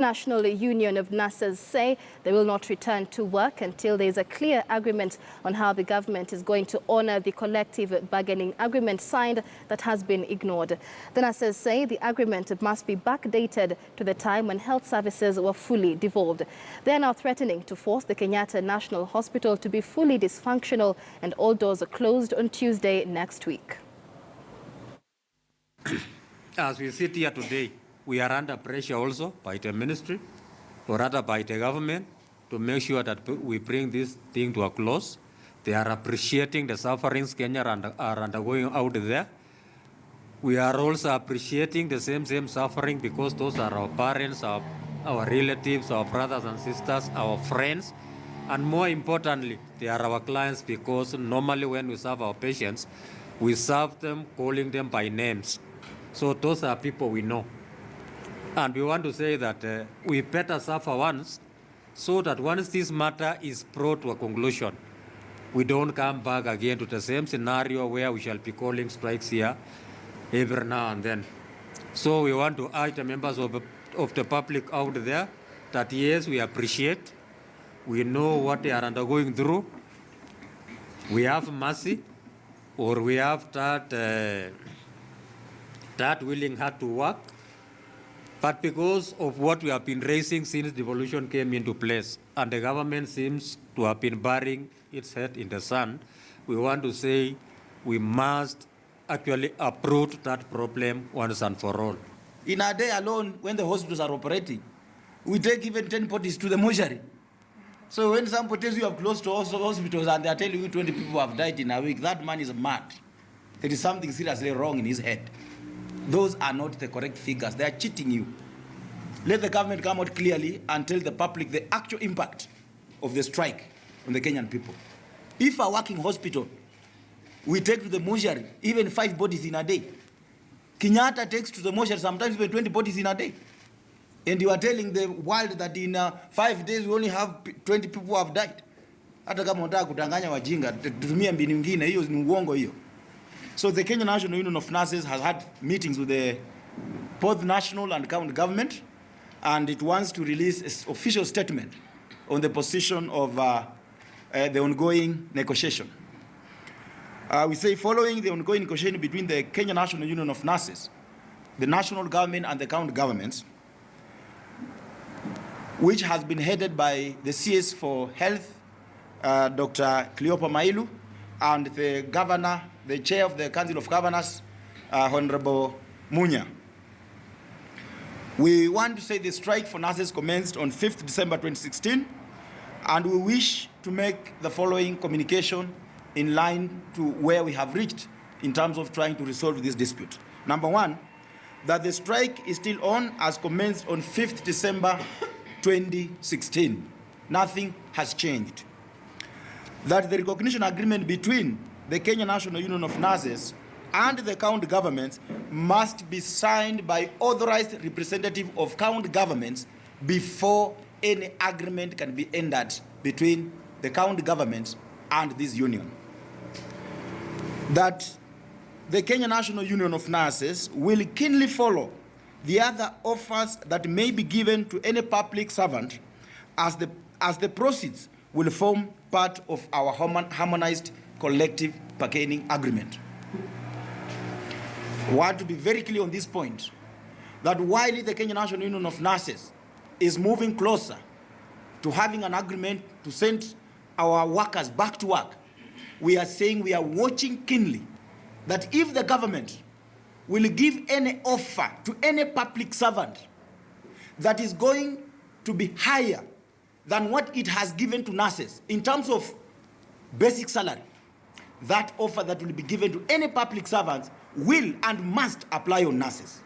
National Union of Nurses say they will not return to work until there is a clear agreement on how the government is going to honor the collective bargaining agreement signed that has been ignored. The nurses say the agreement must be backdated to the time when health services were fully devolved. They are now threatening to force the Kenyatta National Hospital to be fully dysfunctional, and all doors are closed on Tuesday next week. As we sit here today, we are under pressure also by the ministry, or rather by the government, to make sure that we bring this thing to a close. They are appreciating the sufferings Kenya are undergoing out there. We are also appreciating the same suffering because those are our parents, our relatives, our brothers and sisters, our friends, and more importantly, they are our clients, because normally when we serve our patients, we serve them calling them by names. So those are people we know. And we want to say that we better suffer once, so that once this matter is brought to a conclusion, we don't come back again to the same scenario where we shall be calling strikes here every now and then. So we want to urge the members of the public out there that yes, we appreciate, we know what they are undergoing through, we have mercy, or we have that willing heart to work. But because of what we have been raising since devolution came into place, and the government seems to have been burying its head in the sand, we want to say we must actually uproot that problem once and for all. In a day alone, when the hospitals are operating, we take even 10 bodies to the mortuary. So when somebody tells you have close to hospitals and they are telling you 20 people have died in a week, that man is mad. There is something seriously wrong in his head. Those are not the correct figures. They are cheating you. Let the government come out clearly and tell the public the actual impact of the strike on the Kenyan people. If a working hospital, we take to the mortuary even 5 bodies in a day. Kenyatta takes to the mortuary sometimes even 20 bodies in a day. And you are telling the world that in 5 days we only have 20 people who have died. Hata kama unataka kudanganya wajinga, tutumie mbinu nyingine, hiyo ni uongo hiyo. So the Kenya National Union of Nurses has had meetings with both national and county government, and it wants to release an official statement on the position of the ongoing negotiation. We say following the ongoing negotiation between the Kenya National Union of Nurses, the national government and the county governments, which has been headed by the CS for Health, Dr. Cleopa Mailu, and the governor, the chair of the Council of Governors, Honorable Munya. We want to say the strike for nurses commenced on 5th December 2016, and we wish to make the following communication in line to where we have reached in terms of trying to resolve this dispute. Number one, that the strike is still on as commenced on 5th December 2016. Nothing has changed. That the recognition agreement between the Kenya National Union of Nurses and the county governments must be signed by authorized representative of county governments before any agreement can be entered between the county governments and this union. That the Kenya National Union of Nurses will keenly follow the other offers that may be given to any public servant as the proceeds will form part of our harmonized collective bargaining agreement. I want to be very clear on this point, that while the Kenya National Union of Nurses is moving closer to having an agreement to send our workers back to work, we are saying we are watching keenly that if the government will give any offer to any public servant that is going to be higher than what it has given to nurses in terms of basic salary, that offer that will be given to any public servants will and must apply on nurses.